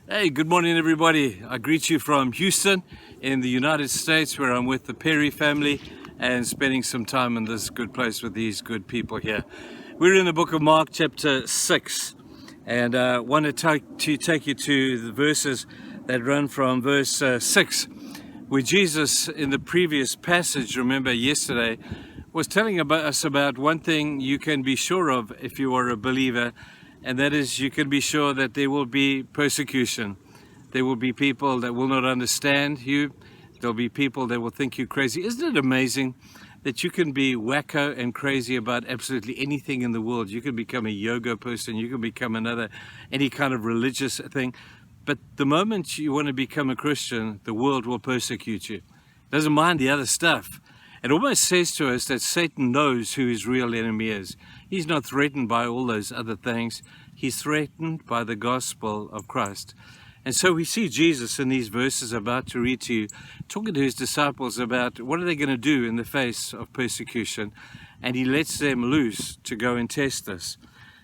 Hey, good morning, everybody. I greet you from Houston in the United States, where I'm with the Perry family and spending some time in this good place with these good people here. We're in the book of Mark, chapter 6, and I want to take you to the verses that run from verse 6, where Jesus, in the previous passage, remember yesterday, was telling us about one thing you can be sure of if you are a believer, and that is you can be sure that there will be persecution. There will be people that will not understand you. There'll be people that will think you crazy. Isn't it amazing that you can be wacko and crazy about absolutely anything in the world? You can become a yoga person, you can become any kind of religious thing. But the moment you want to become a Christian, the world will persecute you. It doesn't mind the other stuff. It almost says to us that Satan knows who his real enemy is. He's not threatened by all those other things. He's threatened by the gospel of Christ. And so we see Jesus in these verses about to read to you, talking to his disciples about what are they going to do in the face of persecution. And he lets them loose to go and test this.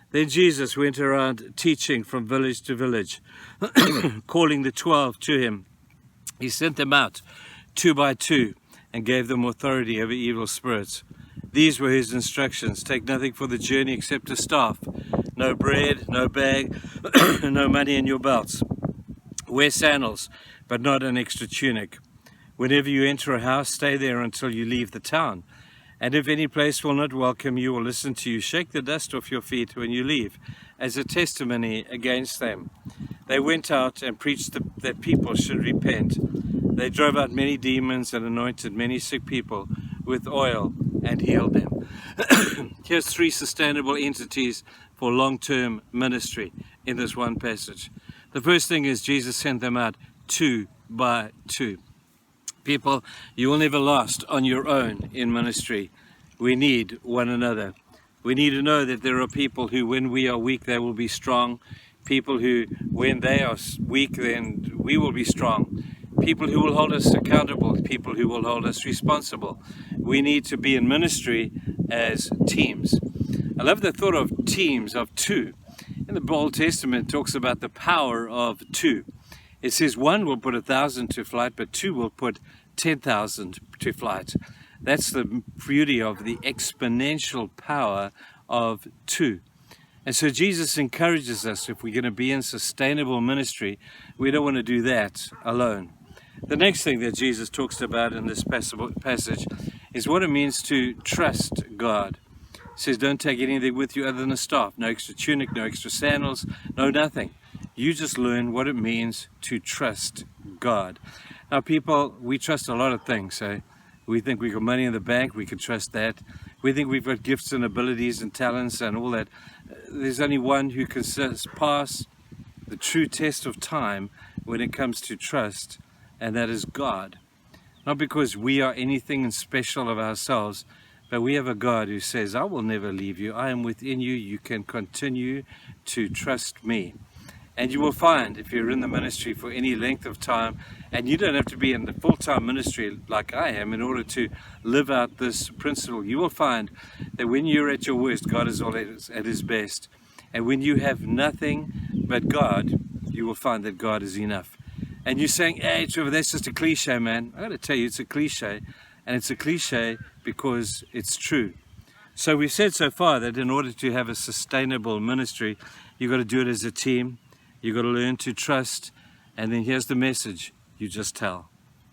Then Jesus went around teaching from village to village, calling the 12 to him. He sent them out 2 by 2 and gave them authority over evil spirits. These were his instructions: take nothing for the journey except a staff, no bread, no bag, no money in your belts. Wear sandals, but not an extra tunic. Whenever you enter a house, stay there until you leave the town. And if any place will not welcome you or listen to you, shake the dust off your feet when you leave, as a testimony against them. They went out and preached that people should repent. They drove out many demons and anointed many sick people with oil and healed them. Here's 3 sustainable entities for long-term ministry in this one passage. The first thing is Jesus sent them out 2 by 2. People, you will never last on your own in ministry. We need one another. We need to know that there are people who, when we are weak, they will be strong. People who, when they are weak, then we will be strong. People who will hold us accountable, people who will hold us responsible. We need to be in ministry as teams. I love the thought of teams of 2. In the Old Testament, it talks about the power of 2. It says 1 will put 1,000 to flight, but 2 will put 10,000 to flight. That's the beauty of the exponential power of 2. And so Jesus encourages us, if we're going to be in sustainable ministry, we don't want to do that alone. The next thing that Jesus talks about in this passage is what it means to trust God. He says, don't take anything with you other than a staff. No extra tunic, no extra sandals, no nothing. You just learn what it means to trust God. Now, people, we trust a lot of things. We think we've got money in the bank, we can trust that. We think we've got gifts and abilities and talents and all that. There's only one who can pass the true test of time when it comes to trust, and that is God. Not because we are anything special of ourselves, but we have a God who says, I will never leave you. I am within you. You can continue to trust me. And you will find, if you're in the ministry for any length of time, and you don't have to be in the full-time ministry like I am in order to live out this principle, you will find that when you're at your worst, God is always at his best. And when you have nothing but God, you will find that God is enough. And you're saying, hey, Trevor, that's just a cliche, man. I got to tell you, it's a cliche. And it's a cliche because it's true. So we've said so far that in order to have a sustainable ministry, you've got to do it as a team. You've got to learn to trust. And then here's the message. You just tell.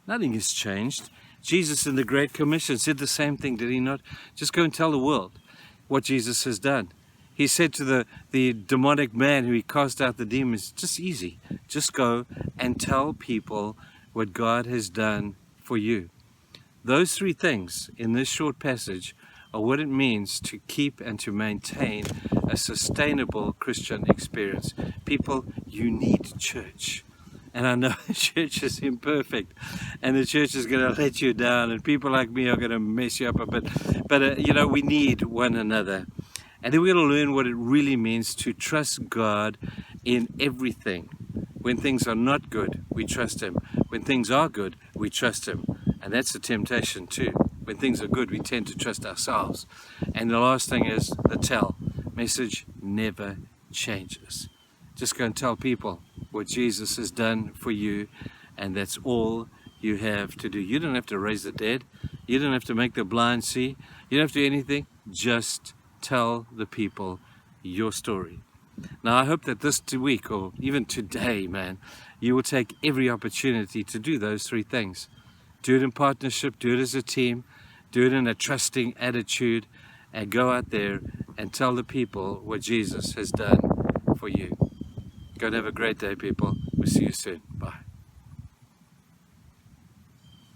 Nothing has changed. Jesus in the Great Commission said the same thing, did he not? Just go and tell the world what Jesus has done. He said to the demonic man who he cast out the demons, just easy. Just go and tell people what God has done for you. Those 3 things in this short passage are what it means to keep and to maintain a sustainable Christian experience. People, you need church. And I know the church is imperfect, and the church is going to let you down, and people like me are going to mess you up a bit. But we need one another. And then we're going to learn what it really means to trust God in everything. When things are not good, we trust him. When things are good, we trust him. And that's the temptation too. When things are good, we tend to trust ourselves. And the last thing is the tell. Message never changes. Just go and tell people what Jesus has done for you, and that's all you have to do. You don't have to raise the dead. You don't have to make the blind see. You don't have to do anything. Just tell the people your story. Now, I hope that this week, or even today, man, you will take every opportunity to do those three things. Do it in partnership, do it as a team, do it in a trusting attitude, and go out there and tell the people what Jesus has done for you. Go and have a great day, people. We'll see you soon. Bye.